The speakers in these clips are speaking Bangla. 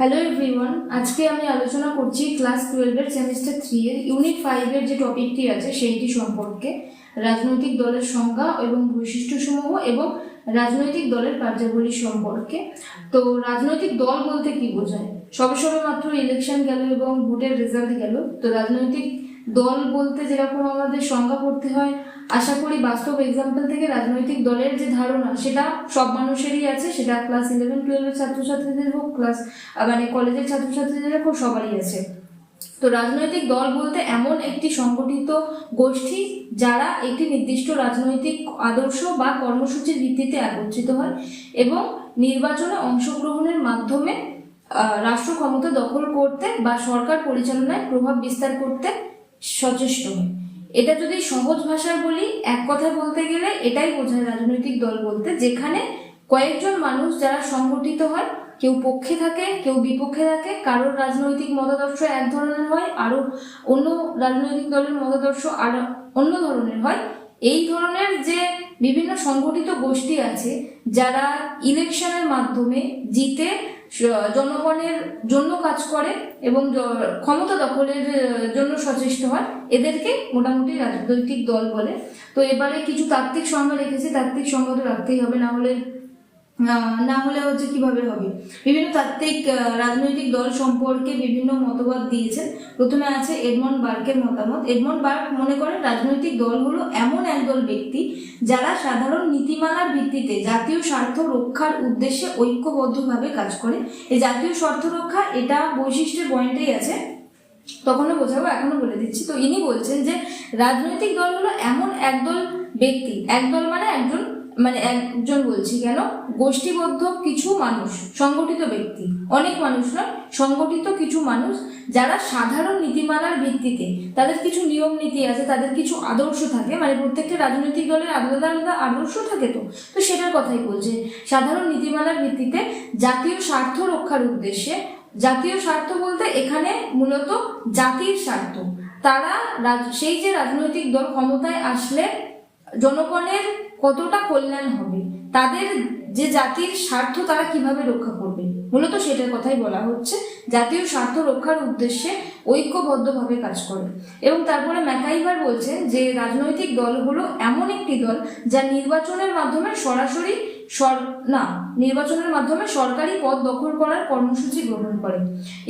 হ্যালো এভরিওয়ান, আজকে আমি আলোচনা করছি ক্লাস 12 এর সেমিস্টার 3 এর ইউনিট 5 এর যে টপিকটি আছে সেইটি সম্পর্কে। রাজনৈতিক দলের সংজ্ঞা এবং বৈশিষ্ট্যসমূহ এবং রাজনৈতিক দলের কার্যাবলী সম্পর্কে। তো রাজনৈতিক দল বলতে কি বোঝায়? সবে সবে মাত্র ইলেকশন গেল এবং ভোটের রেজাল্ট গেল। তো রাজনৈতিক দল বলতে যেরকম আমাদের সংজ্ঞা পড়তে হয়, আশা করি বাস্তব এক্সাম্পল থেকে রাজনৈতিক দলের যে ধারণা সেটা সব মানুষেরই আছে, সেটা ক্লাস 11-12 এর ছাত্রছাত্রীদের হোক, কলেজের ছাত্রছাত্রীদের হোক, সবারই আছে। তো রাজনৈতিক দল বলতে এমন একটি সংগঠিত গোষ্ঠী যারা একটি নির্দিষ্ট রাজনৈতিক আদর্শ বা কর্মসূচির ভিত্তিতে একত্রিত হয় এবং নির্বাচনে অংশগ্রহণের মাধ্যমে রাষ্ট্র ক্ষমতা দখল করতে বা সরকার পরিচালনায় প্রভাব বিস্তার করতে সচেষ্ট হয়। এটা যদি সহজ ভাষায় বলি, এক কথায় বলতে গেলে এটাই বোঝায় রাজনৈতিক দল বলতে, যেখানে কয়েকজন মানুষ যারা সংগঠিত হয়, কেউ পক্ষে থাকে কেউ বিপক্ষে থাকে, কারোর রাজনৈতিক মতাদর্শ এক ধরনের হয়, আরো অন্য রাজনৈতিক দলের মতাদর্শ আর অন্য ধরনের হয়। এই ধরনের যে বিভিন্ন সংগঠিত গোষ্ঠী আছে যারা ইলেকশনের মাধ্যমে জিতে জনগণের জন্য কাজ করে এবং ক্ষমতা দখলের জন্য সচেষ্ট হয়, এদেরকে মোটামুটি রাজনৈতিক দল বলে। তো এবারে কিছু তাত্ত্বিক সংজ্ঞা রেখেছি, তাত্ত্বিক সংজ্ঞা তো রাখতেই হবে, না হলে হচ্ছে কিভাবে হবে। বিভিন্ন তাত্ত্বিক রাজনৈতিক দল সম্পর্কে বিভিন্ন মতবাদ দিয়েছেন। প্রথমে আছে এডমন্ড বার্কের মতামত। এডমন্ড বার্ক মনে করেন রাজনৈতিক দল হলো এমন একদল ব্যক্তি যারা সাধারণ নীতিমালার ভিত্তিতে জাতীয় স্বার্থ রক্ষার উদ্দেশ্যে ঐক্যবদ্ধভাবে কাজ করে। এই জাতীয় স্বার্থ রক্ষা, এটা বৈশিষ্ট্যের পয়েন্টেই আছে, তখনও বোঝাবো, এখনো বলে দিচ্ছি। তো ইনি বলছেন যে রাজনৈতিক দল হলো এমন একদল ব্যক্তি, একদল মানে একজন বলছি কেন, গোষ্ঠীবদ্ধ কিছু মানুষ, সংগঠিত ব্যক্তি, অনেক মানুষ নয়, সংগঠিত কিছু মানুষ যারা সাধারণ নীতিমালার ভিত্তিতে, তাদের কিছু নিয়ম নীতি আছে, তাদের কিছু আদর্শ থাকে, মানে প্রত্যেকটা রাজনৈতিক দলের আলাদা আলাদা আদর্শ থাকে। তো সেটার কথাই বলছে, সাধারণ নীতিমালার ভিত্তিতে জাতীয় স্বার্থ রক্ষার উদ্দেশ্যে। জাতীয় স্বার্থ বলতে এখানে মূলত জাতির স্বার্থ। তারা সেই যে রাজনৈতিক দল ক্ষমতায় আসলে জনগণের কতটা কল্যাণ হবে, তাদের যে জাতির স্বার্থ তারা কিভাবে রক্ষা করবে, মূলত সেটার কথাই বলা হচ্ছে। জাতীয় স্বার্থ রক্ষার উদ্দেশ্যে ঐক্যবদ্ধভাবে কাজ করে। এবং তারপরে ম্যাকাইভার বলছেন যে রাজনৈতিক দল হলো এমন একটি দল যা নির্বাচনের মাধ্যমে সরকারি পদ দখল করার কর্মসূচি গ্রহণ করে।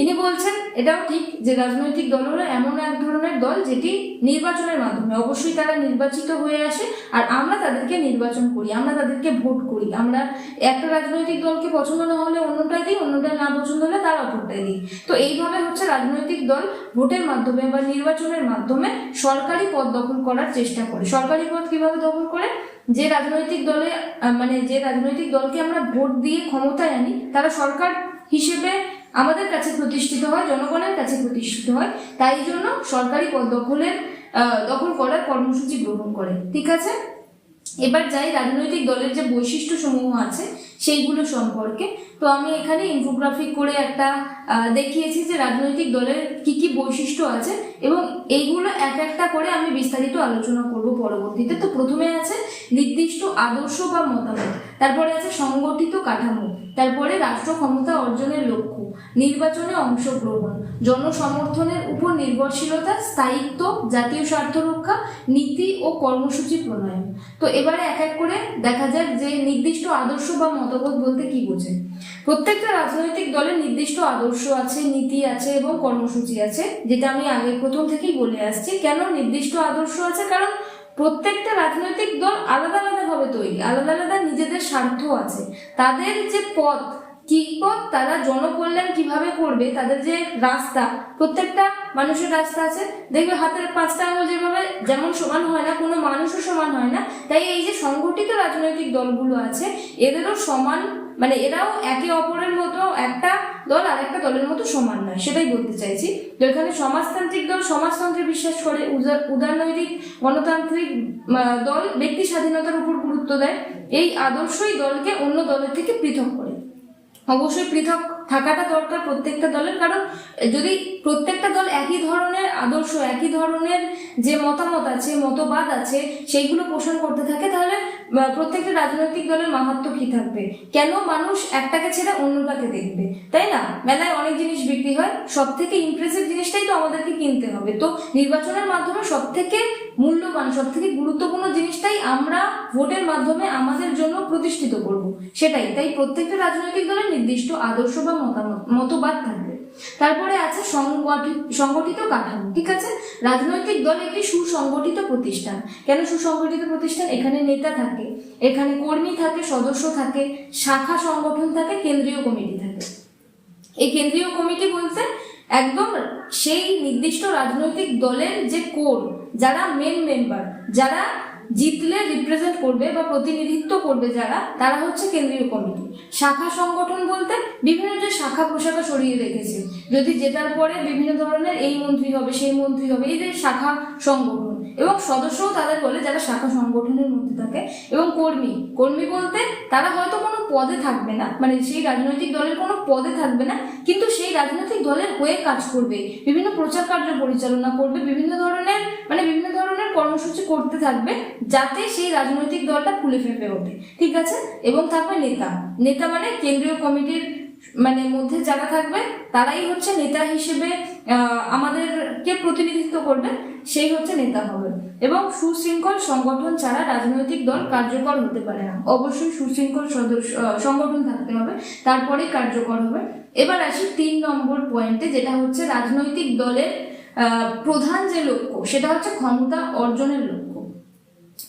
ইনি বলছেন এটাও ঠিক যে রাজনৈতিক দল হলো এমন এক ধরনের দল যেটি নির্বাচনের মাধ্যমে, অবশ্যই তারা নির্বাচিত হয়ে আসে আর আমরা তাদেরকে নির্বাচন করি, আমরা তাদেরকে ভোট করি। আমরা একটা রাজনৈতিক দলকে পছন্দ না হলে অন্যটাই দিই, অন্যটা না পছন্দ হলে তার অপরটাই দিই। তো এইভাবে হচ্ছে রাজনৈতিক দল ভোটের মাধ্যমে বা নির্বাচনের মাধ্যমে সরকারি পদ দখল করার চেষ্টা করে। সরকারি পদ কিভাবে দখল করে? যে রাজনৈতিক দলকে আমরা ভোট দিয়ে ক্ষমতায় আনি, তারা সরকার হিসেবে আমাদের কাছে প্রতিষ্ঠিত হয়, জনগণের কাছে প্রতিষ্ঠিত হয়, তাই জন্য সরকারি পদ দখল করার কর্মসূচি গ্রহণ করে। ঠিক আছে, এবার যাই রাজনৈতিক দলের যে বৈশিষ্ট্য সমূহ আছে সেইগুলো সম্পর্কে। তো আমি এখানে ইনফোগ্রাফিক করে একটা দেখিয়েছি যে রাজনৈতিক দলের কি কি বৈশিষ্ট্য আছে এবং এইগুলো এক একটা করে আমি বিস্তারিত আলোচনা করব পরবর্তীতে। তো প্রথমে আছে নির্দিষ্ট আদর্শ বা মতামত, তারপরে আছে সংগঠিত কাঠামো, তারপরে রাষ্ট্র ক্ষমতা অর্জনের লক্ষ্য, নির্বাচনে অংশগ্রহণ, জনসমর্থনের উপর নির্ভরশীলতা, স্থায়িত্ব, জাতীয় স্বার্থ রক্ষা, নীতি ও কর্মসূচি প্রণয়ন। তো এবারে এক এক করে দেখা যাক যে নির্দিষ্ট আদর্শ বা মতবাদ বলতে কি বোঝে। প্রত্যেকটা রাজনৈতিক দলের নির্দিষ্ট আদর্শ আছে, নীতি আছে এবং কর্মসূচি আছে, যেটা আমি আগে প্রথম থেকেই বলে আসছি। কেন নির্দিষ্ট আদর্শ আছে? কারণ প্রত্যেকটা রাজনৈতিক দল আলাদা আলাদা ভাবে তৈরি, আলাদা আলাদা নিজেদের স্বার্থ আছে, তাদের যে পথ, তারা জনকল্যাণ কিভাবে করবে, তাদের যে রাস্তা, প্রত্যেকটা মানুষের রাস্তা আছে। দেখবে হাতের 5টা আঙুল যেমন সমান হয় না, কোনো মানুষও সমান হয় না। তাই এই যে সংগঠিত রাজনৈতিক দলগুলো আছে এদেরও সমান, মানে এরাও একে অপরের মতো, একটা দল আর একটা দলের মতো সমান নয়, সেটাই বলতে চাইছি। তো এখানে সমাজতান্ত্রিক দল সমাজতন্ত্রে বিশ্বাস করে, উদারনৈতিক গণতান্ত্রিক দল ব্যক্তি স্বাধীনতার উপর গুরুত্ব দেয়। এই আদর্শই দলকে অন্য দলের থেকে পৃথক করে। অবশ্যই পৃথক থাকাটা দরকার প্রত্যেকটা দলের, কারণ যদি প্রত্যেকটা দল একই ধরনের আদর্শ, একই ধরনের যে মতামত আছে, মতবাদ আছে, সেইগুলো পোষণ করতে থাকে, তাহলে প্রত্যেকটা রাজনৈতিক দলের মাহাত্ম্য কি থাকবে, কেন মানুষ একটাকে ছেড়ে অন্যটাকে দেখবে, তাই না? মেলায় অনেক জিনিস বিক্রি হয়, সব থেকে ইমপ্রেসিভ জিনিসটাই তো আমাদেরকে কিনতে হবে। তো নির্বাচনের মাধ্যমে সব থেকে মূল্যবান, সব থেকে গুরুত্বপূর্ণ জিনিসটাই আমরা ভোটের মাধ্যমে আমাদের জন্য প্রতিষ্ঠিত করব, সেটাই। তাই প্রত্যেকটা রাজনৈতিক দলের নির্দিষ্ট আদর্শ বা মতবাদ থাকবে। তারপরে আছে সংগঠিত কাঠামো। ঠিক আছে, রাজনৈতিক দল একটি সুসংগঠিত প্রতিষ্ঠান। কেন সুসংগঠিত প্রতিষ্ঠান? এখানে নেতা থাকে, এখানে কর্মী থাকে, সদস্য থাকে, শাখা সংগঠন থাকে, কেন্দ্রীয় কমিটি থাকে। এই কেন্দ্রীয় কমিটি বলতে একদম সেই নির্দিষ্ট রাজনৈতিক দলের যে কোর, যারা মেন মেম্বার, যারা জিতলে রিপ্রেজেন্ট করবে বা প্রতিনিধিত্ব করবে যারা, তারা হচ্ছে কেন্দ্রীয় কমিটি। শাখা সংগঠন বলতে বিভিন্ন যে শাখা প্রশাখা সরিয়ে রেখেছে, যদি জেতার পরে বিভিন্ন ধরনের এই মন্ত্রী হবে সেই মন্ত্রী হবে, এই যে শাখা সংগঠন। এবং সদস্যও তাদের বলে যারা শাখা সংগঠনের মধ্যে থাকে। এবং কর্মী বলতে তারা হয়তো কোনো পদে থাকবে না, মানে সেই রাজনৈতিক দলের কোনো পদে থাকবে না, কিন্তু সেই রাজনৈতিক দলের হয়ে কাজ করবে, বিভিন্ন প্রচার কার্য পরিচালনা করবে, বিভিন্ন ধরনের কর্মসূচি করতে থাকবে, যাতে সেই রাজনৈতিক দলটা ফুলে ফেঁপে ওঠে। ঠিক আছে, এবং থাকবে নেতা মানে কেন্দ্রীয় কমিটির মধ্যে যারা থাকবে তারাই হচ্ছে নেতা হিসেবে আমাদেরকে প্রতিনিধিত্ব করবে, সেই হচ্ছে নেতা হবে। এবং সুশৃঙ্খল সংগঠন ছাড়া রাজনৈতিক দল কার্যকর হতে পারে না। অবশ্যই সুশৃঙ্খল সংগঠন থাকতে হবে, তারপরেই কার্যকর হবে। এবার আসি 3 নম্বর পয়েন্টে, যেটা হচ্ছে রাজনৈতিক দলের প্রধান যে লক্ষ্য, সেটা হচ্ছে ক্ষমতা অর্জনের লক্ষ্য।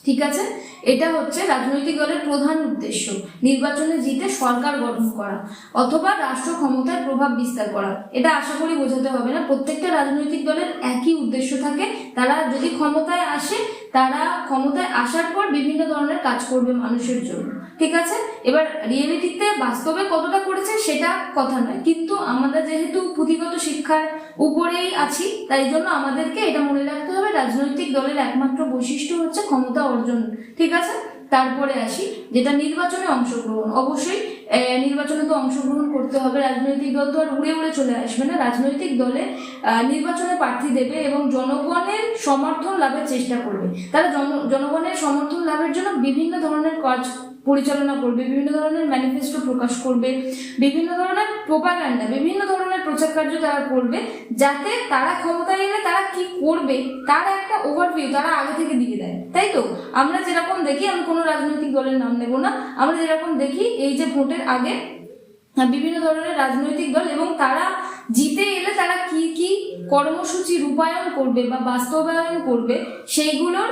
ঠিক আছে, এটা হচ্ছে রাজনৈতিক দলের প্রধান উদ্দেশ্য, নির্বাচনে জিতে সরকার গঠন করা অথবা রাষ্ট্র ক্ষমতায় প্রভাব বিস্তার করা। এটা আশা করি বোঝাতে হবে না, প্রত্যেকটা রাজনৈতিক দলের একই উদ্দেশ্য থাকে। তারা যদি ক্ষমতায় আসে, তারা ক্ষমতায় আসার পর বিভিন্ন ধরনের কাজ করবে মানুষের জন্য। ঠিক আছে, এবার রিয়েলিটিতে বাস্তবে কতটা করেছে সেটা কথা নয়, কিন্তু আমরা যেহেতু পুঁথিগত শিক্ষার উপরেই আছি, তাই জন্য আমাদেরকে এটা মনে রাখতে হবে, রাজনৈতিক দলের একমাত্র বৈশিষ্ট্য হচ্ছে ক্ষমতা অর্জন। ঠিক আছে, তারপরে আসি যেটা নির্বাচনে অংশগ্রহণ। অবশ্যই নির্বাচনে তো অংশগ্রহণ করতে হবে, রাজনৈতিক দল তো আর উড়ে উড়ে চলে আসবে না। রাজনৈতিক দলে নির্বাচনে প্রার্থী দেবে এবং জনগণের সমর্থন লাভের চেষ্টা করবে। তারা জনগণের সমর্থন লাভের জন্য বিভিন্ন ধরনের কাজ পরিচালনা করবে, বিভিন্ন ধরনের ম্যানিফেস্টো প্রকাশ করবে, বিভিন্ন ধরনের প্রোপাগান্ডা, বিভিন্ন ধরনের প্রচার কার্য তারা করবে, যাতে তারা ক্ষমতায় এলে তারা কি করবে তার একটা ওভারভিউ তারা আগে থেকে দিয়ে দেয়। তাই তো আমরা যেরকম দেখি, আমি কোনো রাজনৈতিক দলের নাম নেব না, আমরা যেরকম দেখি এই যে ভোটের আগে বিভিন্ন ধরনের রাজনৈতিক দল এবং তারা জিতে এলে তারা কি কি কর্মসূচি রূপায়ণ করবে বা বাস্তবায়ন করবে, সেইগুলোর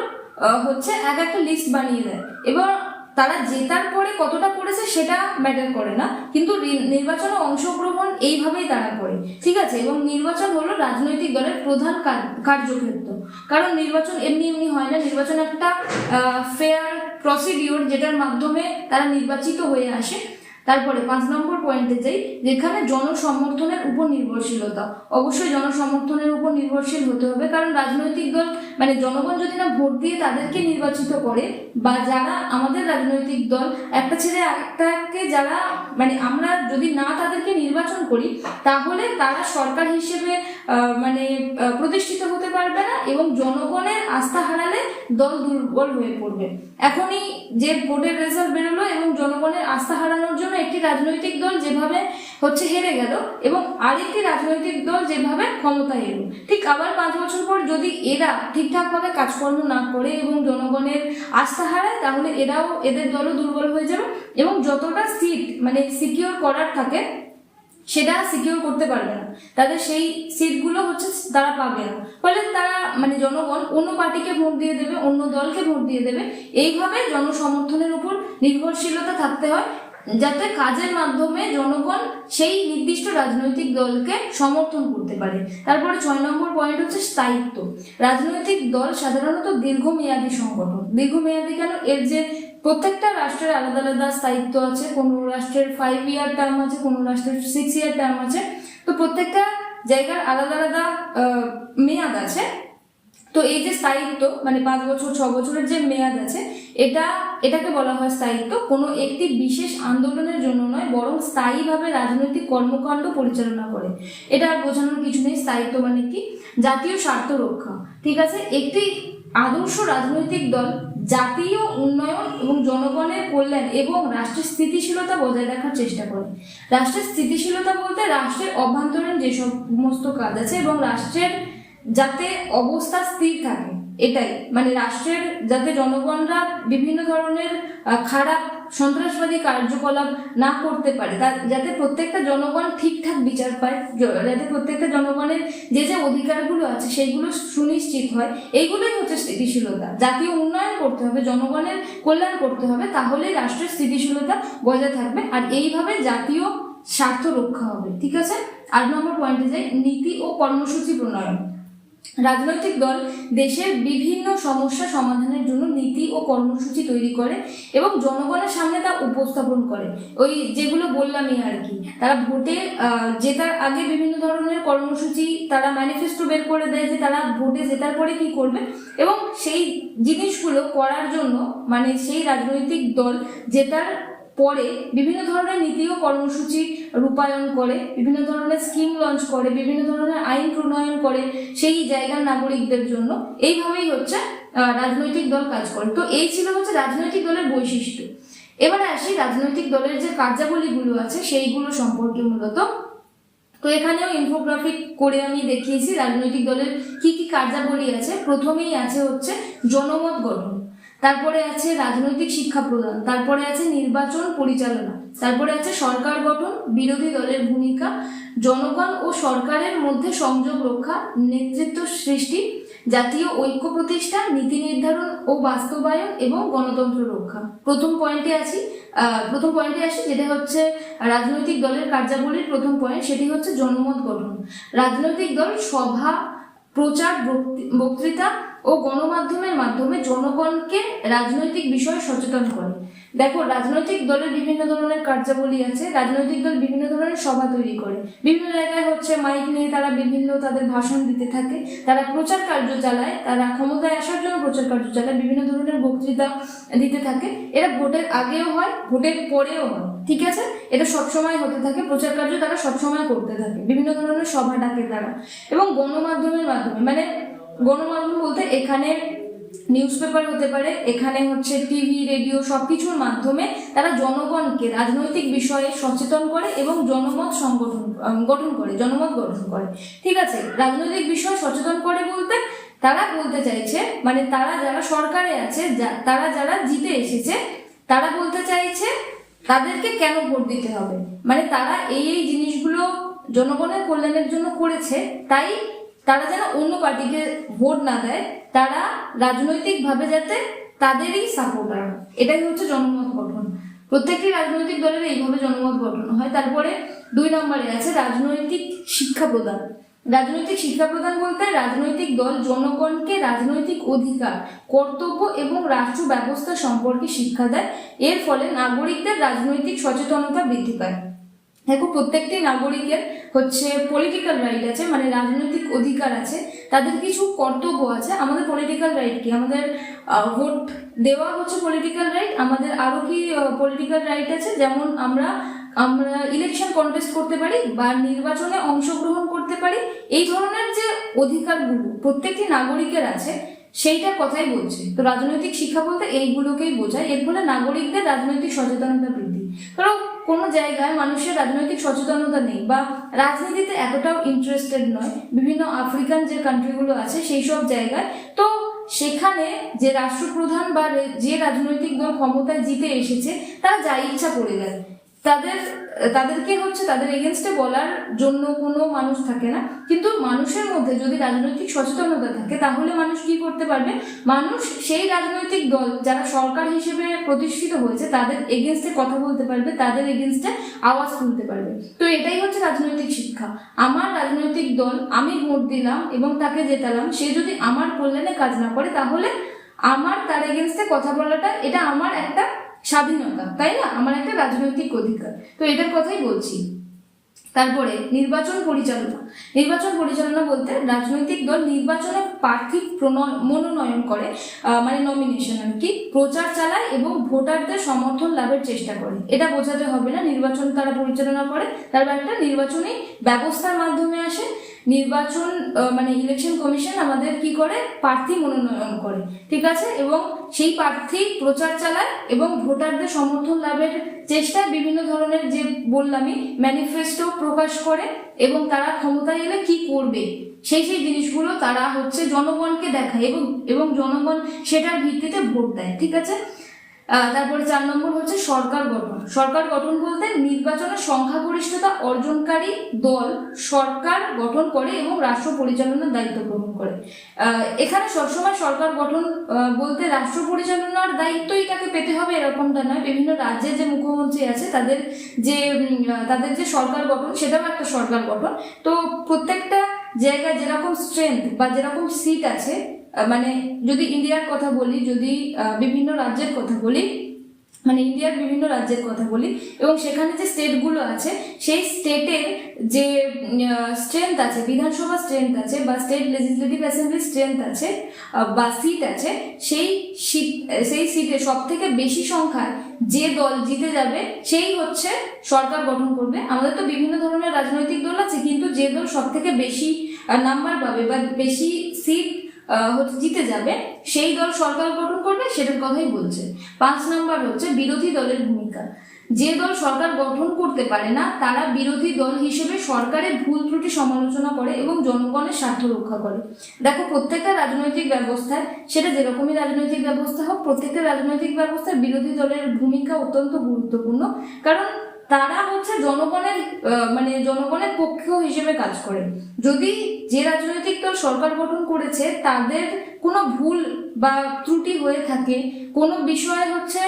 হচ্ছে একটা লিস্ট বানিয়ে দেয়। এবার তারা জেতার পরে কতটা করেছে সেটা ম্যাটার করে না, কিন্তু নির্বাচনে অংশগ্রহণ এইভাবেই তারা করে। ঠিক আছে, এবং নির্বাচন হলো রাজনৈতিক দলের প্রধান কার্যক্ষেত্র, কারণ নির্বাচন এমনি এমনি হয় না। নির্বাচন একটা ফেয়ার প্রসিডিওর, যেটার মাধ্যমে তারা নির্বাচিত হয়ে আসে। তারপরে 5 নম্বর পয়েন্টে যাই, যেখানে জনসমর্থনের উপর নির্ভরশীলতা। অবশ্যই জনসমর্থনের উপর নির্ভরশীল হতে হবে, কারণ রাজনৈতিক দল জনগণ যদি না ভোট দিয়ে তাদেরকে নির্বাচিত করে, বা যারা আমাদের রাজনৈতিক দল একটা ছেড়ে একটাকে যারা আমরা যদি না তাদেরকে নির্বাচন করি, তাহলে তারা সরকার হিসেবে প্রতিষ্ঠিত হতে পারবে না এবং জনগণের আস্থা হারালে দল দুর্বল হয়ে পড়বে। এখনই যে ভোটের রেজাল্ট বেরোলো এবং জনগণের আস্থা হারানোর জন্য একটি রাজনৈতিক দল যেভাবে হেরে গেল এবং আরেকটি রাজনৈতিক দল যেভাবে ক্ষমতায় এলো, ঠিক আবার 5 বছর পর যদি এরা ঠিকঠাকভাবে কাজকর্ম না করে এবং জনগণের আস্থা হারায়, তাহলে এদের দলও দুর্বল হয়ে যাবে এবং যতটা সিট সিকিউর করার থাকে সেটা সিকিউর করতে পারবে না, তাদের সেই সিটগুলো তারা পাবে না। ফলে তারা জনগণ অন্য পার্টিকে ভোট দিয়ে দেবে, অন্য দলকে ভোট দিয়ে দেবে। এইভাবে জনসমর্থনের উপর নির্ভরশীলতা থাকতে হয়, যাতে কাজের মাধ্যমে জনগণ সেই নির্দিষ্ট রাজনৈতিক দলকে সমর্থন করতে পারে। তারপরে 6 নম্বর পয়েন্ট হচ্ছে স্থায়িত্ব। রাজনৈতিক দল সাধারণত দীর্ঘমেয়াদী সংগঠন। দীর্ঘমেয়াদী কেন? এর যে প্রত্যেকটা রাষ্ট্রের আলাদা আলাদা স্থায়িত্ব আছে, কোনো রাষ্ট্রের 5 ইয়ার টার্ম আছে, কোনো রাষ্ট্রের 6 ইয়ার টার্ম আছে, তো প্রত্যেকটা জায়গার আলাদা আলাদা মেয়াদ আছে। তো এই যে স্থায়িত্ব 5 বছর 6 বছরের যে মেয়াদ আছে, এটাকে বলা হয় স্থায়িত্ব। কোনো একটি বিশেষ আন্দোলনের জন্য নয়, বরং স্থায়ীভাবে রাজনৈতিক কর্মকাণ্ড পরিচালনা করে। এটা আর বোঝানোর কিছু নেই। স্থায়িত্ব কি? জাতীয় স্বার্থ রক্ষা। ঠিক আছে, একটি আদর্শ রাজনৈতিক দল জাতীয় উন্নয়ন এবং জনগণের কল্যাণ এবং রাষ্ট্রের স্থিতিশীলতা বজায় রাখার চেষ্টা করে। রাষ্ট্রের স্থিতিশীলতা বলতে রাষ্ট্রের অভ্যন্তরীণ যে সমস্ত কাজ আছে এবং রাষ্ট্রের যাতে অবস্থা স্থির থাকে, এটাই মানে রাষ্ট্রের যাতে জনগণরা বিভিন্ন ধরনের খারাপ সন্ত্রাসবাদী কার্যকলাপ না করতে পারে, যাতে প্রত্যেকটা জনগণ ঠিকঠাক বিচার পায়, যাতে প্রত্যেকটা জনগণের যে যে অধিকারগুলো আছে সেইগুলো সুনিশ্চিত হয়, এইগুলোই হচ্ছে স্থিতিশীলতা। জাতীয় উন্নয়ন করতে হবে, জনগণের কল্যাণ করতে হবে, তাহলেই রাষ্ট্রের স্থিতিশীলতা বজায় থাকবে আর এইভাবে জাতীয় স্বার্থ রক্ষা হবে। ঠিক আছে, 8 নম্বর পয়েন্টে যাই, নীতি ও কর্মসূচি প্রণয়ন। রাজনৈতিক দল দেশের বিভিন্ন সমস্যা সমাধানের জন্য নীতি ও কর্মসূচি তৈরি করে এবং জনগণের সামনে তা উপস্থাপন করে। ওই যেগুলো বললামই আর কি, তারা ভোটে জেতার আগে বিভিন্ন ধরনের কর্মসূচি, তারা ম্যানিফেস্টো বের করে দেয় যে তারা ভোটে জেতার পরে কি করবে, এবং সেই জিনিসগুলো করার জন্য মানে সেই রাজনৈতিক দল জেতার পরে বিভিন্ন ধরনের নীতি ও কর্মসূচি রূপায়ণ করে, বিভিন্ন ধরনের স্কিম লঞ্চ করে, বিভিন্ন ধরনের আইন প্রণয়ন করে সেই জায়গার নাগরিকদের জন্য। এইভাবেই হচ্ছে রাজনৈতিক দল কাজ করে। তো এই ছিল হচ্ছে রাজনৈতিক দলের বৈশিষ্ট্য। এবারে আসি রাজনৈতিক দলের যে কার্যাবলীগুলো আছে সেইগুলো সম্পর্কে মূলত। তো এখানেও ইনফোগ্রাফিক করে আমি দেখিয়েছি রাজনৈতিক দলের কি কি কার্যাবলী আছে। প্রথমেই আছে হচ্ছে জনমত গঠন, তারপরে আছে রাজনৈতিক শিক্ষা প্রদান, তারপরে আছে নির্বাচন পরিচালনা, তারপরে আছে সরকার গঠন, বিরোধী দলের ভূমিকা, জনগণ ও সরকারের মধ্যে সংযোগ রক্ষা, নেতৃত্ব সৃষ্টি, জাতীয় ঐক্য প্রতিষ্ঠা, নীতি নির্ধারণ ও বাস্তবায়ন এবং গণতন্ত্র রক্ষা। প্রথম পয়েন্টে আসি যেটা হচ্ছে রাজনৈতিক দলের কার্যাবলীর প্রথম পয়েন্ট, সেটি হচ্ছে জনমত গঠন। রাজনৈতিক দল সভা, প্রচার, বক্তৃতা ও গণমাধ্যমের মাধ্যমে জনগণকে রাজনৈতিক বিষয়ে সচেতন করে। দেখো, রাজনৈতিক দলের বিভিন্ন ধরনের কার্যাবলী আছে। রাজনৈতিক দল বিভিন্ন ধরনের সভা তৈরি করে, বিভিন্ন জায়গায় হচ্ছে মাইক নিয়ে তারা বিভিন্ন তাদের ভাষণ দিতে থাকে, তারা প্রচার কার্য চালায়, তারা ক্ষমতায় আসার জন্য প্রচার কার্য চালায়, বিভিন্ন ধরনের বক্তৃতা দিতে থাকে। এরা ভোটের আগেও হয়, ভোটের পরেও হয়। ঠিক আছে, এটা সবসময় হতে থাকে, প্রচার কার্য তারা সবসময় করতে থাকে, বিভিন্ন ধরনের সভা ডাকে তারা। এবং গণমাধ্যমের মাধ্যমে, মানে গণমাধ্যম বলতে এখানে নিউজ পেপার হতে পারে, এখানে হচ্ছে টিভি, রেডিও, সবকিছুর মাধ্যমে তারা জনগণকে রাজনৈতিক বিষয়ে সচেতন করে এবং জনমত গঠন করে। ঠিক আছে, রাজনৈতিক বিষয়ে সচেতন করে বলতে তারা বলতে চাইছে, মানে তারা যারা সরকারে আছে, তারা যারা জিতে এসেছে, তারা বলতে চাইছে তাদেরকে কেন ভোট দিতে হবে, মানে তারা এই জিনিসগুলো জনগণের কল্যাণের জন্য করেছে, তাই তারা যেন অন্য পার্টিকে ভোট না দেয়, তারা রাজনৈতিকভাবে যাতে তাদেরই সাপোর্টার হয়। এটাই হচ্ছে জনমত গঠন। প্রত্যেকটি রাজনৈতিক দলের এইভাবে জনমত গঠন হয়। তারপরে 2 নম্বরে আছে রাজনৈতিক শিক্ষা প্রদান। রাজনৈতিক শিক্ষা প্রদান বলতে রাজনৈতিক দল জনগণকে রাজনৈতিক অধিকার, কর্তব্য এবং রাষ্ট্র ব্যবস্থা সম্পর্কে শিক্ষা দেয়। এর ফলে নাগরিকদের রাজনৈতিক সচেতনতা বৃদ্ধি পায়। দেখো, প্রত্যেকটি নাগরিকের হচ্ছে পলিটিক্যাল রাইট আছে, মানে রাজনৈতিক অধিকার আছে, তাদের কিছু কর্তব্য আছে। আমাদের পলিটিক্যাল রাইট কি? আমাদের ভোট দেওয়া হচ্ছে পলিটিক্যাল রাইট। আমাদের আরো কি পলিটিক্যাল রাইট আছে? যেমন আমরা ইলেকশন কন্টেস্ট করতে পারি বা নির্বাচনে অংশগ্রহণ করতে পারি। এই ধরনের যে অধিকারগুলো প্রত্যেকটি নাগরিকের আছে সেইটার কথাই বলছে। তো রাজনৈতিক শিক্ষা বলতে এইগুলোকেই বোঝায়। এর ফলে নাগরিকদের রাজনৈতিক সচেতনতা বৃদ্ধি। কারণ কোনো জায়গায় মানুষের রাজনৈতিক সচেতনতা নেই বা রাজনীতিতে এতটাও ইন্টারেস্টেড নয়, বিভিন্ন আফ্রিকান যে কান্ট্রিগুলো আছে সেই সব জায়গায়, তো সেখানে যে রাষ্ট্রপ্রধান বা যে রাজনৈতিক দল ক্ষমতায় জিতে এসেছে তারা যা ইচ্ছা করে দেয়, তাদেরকে হচ্ছে তাদের এগেনস্টে বলার জন্য কোনো মানুষ থাকে না। কিন্তু মানুষের মধ্যে যদি রাজনৈতিক সচেতনতা থাকে তাহলে মানুষ কি করতে পারবে? মানুষ সেই রাজনৈতিক দল যারা সরকার হিসেবে প্রতিষ্ঠিত হয়েছে তাদের এগেনস্টে কথা বলতে পারবে, তাদের এগেনস্টে আওয়াজ তুলতে পারবে। তো এটাই হচ্ছে রাজনৈতিক শিক্ষা। আমার রাজনৈতিক দল, আমি ভোট দিলাম এবং তাকে জেতালাম, সে যদি আমার কল্যাণে কাজ না করে তাহলে আমার তার এগেনস্টে কথা বলাটা এটা আমার একটা স্বাধীনতা, তাই না? আমার একটা রাজনৈতিক অধিকার। তো এটার কথাই বলছি। তারপরে নির্বাচন পরিচালনা বলতে রাজনৈতিক দল নির্বাচনে প্রার্থী মনোনয়ন করে, মানে নমিনেশন আর কি, প্রচার চালায় এবং ভোটারদের সমর্থন লাভের চেষ্টা করে। এটা বোঝাতে হবে না নির্বাচন তারা পরিচালনা করে, তার একটা নির্বাচনী ব্যবস্থার মাধ্যমে আসে। নির্বাচন মানে ইলেকশন কমিশন আমাদের কি করে, প্রার্থী মনোনয়ন করে, ঠিক আছে, এবং সেই প্রার্থী প্রচার চালায় এবং ভোটারদের সমর্থন লাভের চেষ্টায় বিভিন্ন ধরনের যে বললামই ম্যানিফেস্টো প্রকাশ করে এবং তারা ক্ষমতায় এলে কি করবে সেই জিনিসগুলো তারা হচ্ছে জনগণকে দেখায় এবং জনগণ সেটার ভিত্তিতে ভোট দেয়, ঠিক আছে। তারপরে 4 নম্বর হচ্ছে সরকার গঠন। সরকার গঠন বলতে নির্বাচনে সংখ্যাগরিষ্ঠতা অর্জনকারী দল সরকার গঠন করে এবং রাষ্ট্র পরিচালনার দায়িত্ব গ্রহণ করে। এখানে সবসময় সরকার গঠন বলতে রাষ্ট্র পরিচালনার দায়িত্বই তাকে পেতে হবে এরকমটা নয়। বিভিন্ন রাজ্যের যে মুখ্যমন্ত্রী আছে তাদের যে সরকার গঠন সেটাও একটা সরকার গঠন। তো প্রত্যেকটা জায়গায় যেরকম স্ট্রেংথ বা যেরকম সিট আছে, মানে যদি ইন্ডিয়ার কথা বলি, যদি বিভিন্ন রাজ্যের কথা বলি, মানে ইন্ডিয়ার বিভিন্ন রাজ্যের কথা বলি এবং সেখানে যে স্টেটগুলো আছে সেই স্টেটের যে স্ট্রেংথ আছে, বিধানসভা স্ট্রেংথ আছে বা স্টেট লেজিসলেটিভ অ্যাসেম্বলি স্ট্রেংথ আছে বা সিট আছে, সেই সিটে সব থেকে বেশি সংখ্যায় যে দল জিতে যাবে সেই হচ্ছে সরকার গঠন করবে। আমাদের তো বিভিন্ন ধরনের রাজনৈতিক দল আছে, কিন্তু যে দল সব থেকে বেশি নাম্বার পাবে বা বেশি সিট জিতে যাবে সেই দল সরকার গঠন করবে, সেটার কথাই বলছে। 5 নম্বর হচ্ছে বিরোধী দলের ভূমিকা। যে দল সরকার গঠন করতে পারে না তারা বিরোধী দল হিসেবে সরকারের ভুল ত্রুটি সমালোচনা করে এবং জনগণের স্বার্থ রক্ষা করে। দেখো, প্রত্যেকটা রাজনৈতিক ব্যবস্থায়, সেটা যেরকমই রাজনৈতিক ব্যবস্থা হোক, প্রত্যেকটা রাজনৈতিক ব্যবস্থায় বিরোধী দলের ভূমিকা অত্যন্ত গুরুত্বপূর্ণ, কারণ তারা হচ্ছে জনগণের পক্ষ হিসেবে কাজ করে। যদি যে রাজনৈতিক দল সরকার গঠন করেছে তাদের কোনো ভুল বা ত্রুটি হয়ে থাকে, কোনো বিষয়ে হচ্ছে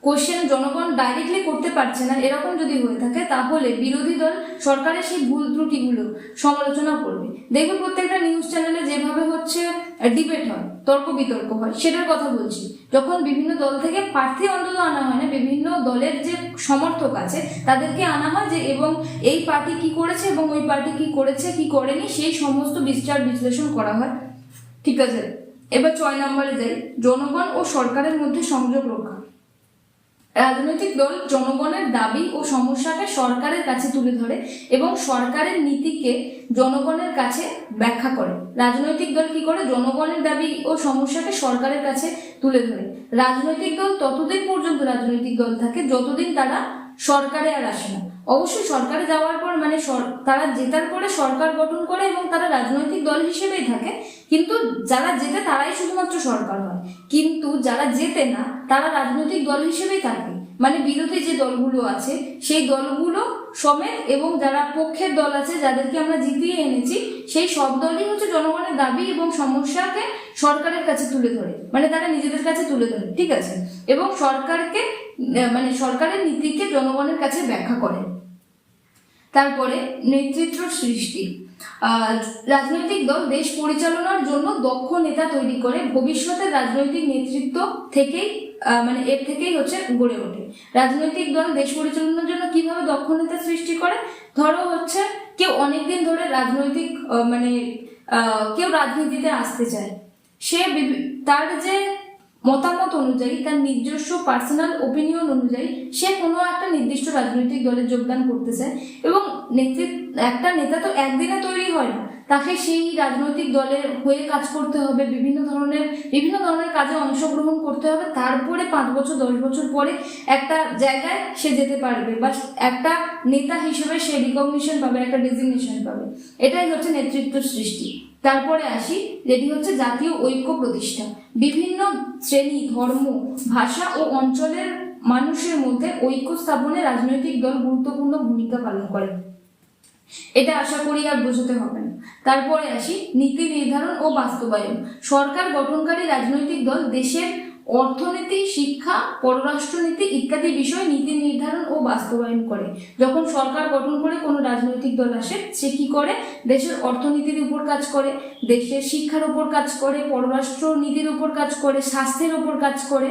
কোশ্চেন জনগণ ডাইরেক্টলি করতে পারছে না, এরকম যদি হয়ে থাকে তাহলে বিরোধী দল সরকারের সেই ভুল ত্রুটিগুলো সমালোচনা করবে। দেখবে প্রত্যেকটা নিউজ চ্যানেলে যেভাবে হচ্ছে ডিবেট হয়, তর্ক বিতর্ক হয়, সেটার কথা বলছি। যখন বিভিন্ন দল থেকে প্রার্থী অন্তত আনা হয় না, বিভিন্ন দলের যে সমর্থক আছে তাদেরকে আনা হয় যে এবং এই পার্টি কি করেছে এবং ওই পার্টি কি করেছে কি করেনি সেই সমস্ত বিচার বিশ্লেষণ করা হয়, ঠিক আছে। এবার 6 নম্বরে যাই, জনগণ ও সরকারের মধ্যে সংযোগ রক্ষা। রাজনৈতিক দল জনগণের দাবি ও সমস্যাকে সরকারের কাছে তুলে ধরে এবং সরকারের নীতিকে জনগণের কাছে ব্যাখ্যা করে। রাজনৈতিক দল কি করে, জনগণের দাবি ও সমস্যাকে সরকারের কাছে তুলে ধরে। রাজনৈতিক দল ততদিন পর্যন্ত রাজনৈতিক দল থাকে যতদিন তারা সরকারে আর আসে না। অবশ্যই সরকারে যাওয়ার পর মানে তারা জেতার পরে সরকার গঠন করে এবং তারা রাজনৈতিক দল হিসেবেই থাকে, কিন্তু যারা জেতে তারাই শুধুমাত্র সরকার হয়, কিন্তু যারা জেতে না তারা রাজনৈতিক দল হিসেবেই থাকে। মানে বিরোধী যে দলগুলো আছে সেই দলগুলো সমেত এবং যারা পক্ষের দল আছে যাদেরকে আমরা জিতিয়ে এনেছি সেই সব দলই হচ্ছে জনগণের দাবি এবং সমস্যাকে সরকারের কাছে তুলে ধরে, মানে তারা নিজেদের কাছে তুলে ধরে, ঠিক আছে, এবং সরকারের নীতিকে জনগণের কাছে ব্যাখ্যা করে। তারপরে নেতৃত্ব সৃষ্টি। রাজনৈতিক দল দেশ পরিচালনার জন্য দক্ষ নেতা তৈরি করে। ভবিষ্যতের রাজনৈতিক নেতৃত্ব থেকেই এর থেকেই হচ্ছে গড়ে ওঠে। রাজনৈতিক দল দেশ পরিচালনার জন্য কিভাবে দক্ষ নেতা সৃষ্টি করে, ধরো হচ্ছে কেউ অনেকদিন ধরে কেউ রাজনীতিতে আসতে চায়, সে তার যে মতামত অনুযায়ী, তার নিজস্ব পার্সোনাল ওপিনিয়ন অনুযায়ী সে কোনো একটা নির্দিষ্ট রাজনৈতিক দলে যোগদান করতে চায় এবং একটা নেতা তো একদিনে তৈরি হয় না, তাকে সেই রাজনৈতিক দলের হয়ে কাজ করতে হবে, বিভিন্ন ধরনের কাজে অংশগ্রহণ করতে হবে, তারপরে 5 বছর 10 বছর পরে একটা জায়গায় সে যেতে পারবে বা একটা নেতা হিসেবে সে রিকগনিশন পাবে, একটা ডেজিগনেশন পাবে। এটাই হচ্ছে নেতৃত্ব সৃষ্টি। তারপরে আসি, যেটি হচ্ছে জাতীয় ঐক্য প্রতিষ্ঠা। বিভিন্ন শ্রেণী, ধর্ম, ভাষা ও অঞ্চলের মানুষের মধ্যে ঐক্য স্থাপনে রাজনৈতিক দল গুরুত্বপূর্ণ ভূমিকা পালন করে। এটা আশা করি আর বোঝাতে হবে না। তারপরে আসি নীতি নির্ধারণ ও বাস্তবায়ন। সরকার গঠনকারী রাজনৈতিক দল দেশের অর্থনীতি, শিক্ষা, পররাষ্ট্রনীতি ইত্যাদি বিষয়ে নীতি নির্ধারণ ও বাস্তবায়ন করে। যখন সরকার গঠন করে কোনো রাজনৈতিক দল আসে, সে কি করে, দেশের অর্থনীতির উপর কাজ করে, দেশের শিক্ষার উপর কাজ করে, পররাষ্ট্র নীতির উপর কাজ করে, স্বাস্থ্যের উপর কাজ করে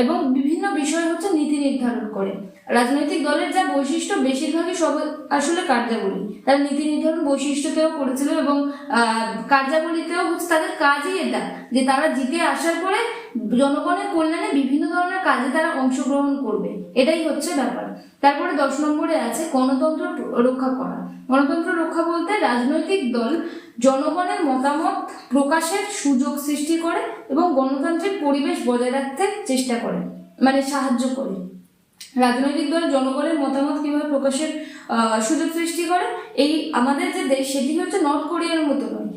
এবং বিভিন্ন বিষয় হচ্ছে নীতি নির্ধারণ করে। রাজনৈতিক দলের যা বৈশিষ্ট্য বেশিরভাগই সব আসলে কার্যাবলী। তারা নীতি নির্ধারণ বৈশিষ্ট্যতেও করেছিল এবং কার্যাবলীতেও হচ্ছে তাদের কাজই এটা যে তারা জিতে আসার পরে জনগণের কল্যাণে বিভিন্ন ধরনের কাজে তারা অংশগ্রহণ করবে, এটাই হচ্ছে ব্যাপার। তারপরে 10 নম্বরে আছে গণতন্ত্র রক্ষা করা। গণতন্ত্র রক্ষা বলতে রাজনৈতিক দল জনগণের মতামত প্রকাশের সুযোগ সৃষ্টি করে এবং গণতান্ত্রিক পরিবেশ বজায় রাখতে চেষ্টা করে, মানে সাহায্য করে। রাজনৈতিক দল জনগণের মতামত কিভাবে প্রকাশের সুযোগ সৃষ্টি করে, এই আমাদের যে দেশ সেটি হচ্ছে নর্থ কোরিয়ার মতো নয়,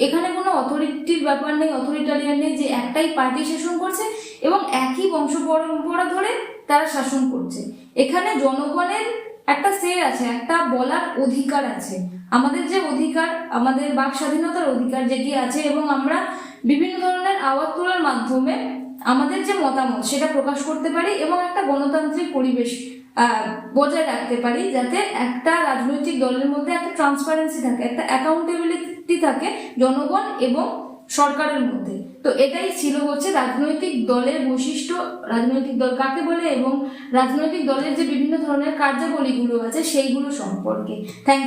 এখানে কোনো অথরিটির ব্যাপার নেই, অথরিটারিয়ান নেই যে একটাই পার্টি শাসন করছে এবং একই বংশ পরম্পরা ধরে তারা শাসন করছে। এখানে জনগণের একটা সে আছে, একটা বলার অধিকার আছে। আমাদের যে অধিকার, আমাদের বাক স্বাধীনতার অধিকার যেটি আছে, এবং আমরা বিভিন্ন ধরনের আওয়াজ তোলার মাধ্যমে আমাদের যে মতামত সেটা প্রকাশ করতে পারি এবং একটা গণতান্ত্রিক পরিবেশ বজায় রাখতে পারি, যাতে একটা রাজনৈতিক দলের মধ্যে একটা ট্রান্সপারেন্সি থাকে, একটা অ্যাকাউন্টেবিলিটি থাকে জনগণ এবং সরকারের মধ্যে। তো এটাই ছিল হচ্ছে রাজনৈতিক দলের বৈশিষ্ট্য, রাজনৈতিক দল কাকে বলে এবং রাজনৈতিক দলের যে বিভিন্ন ধরনের কার্যাবলীগুলো আছে সেইগুলো সম্পর্কে। থ্যাংক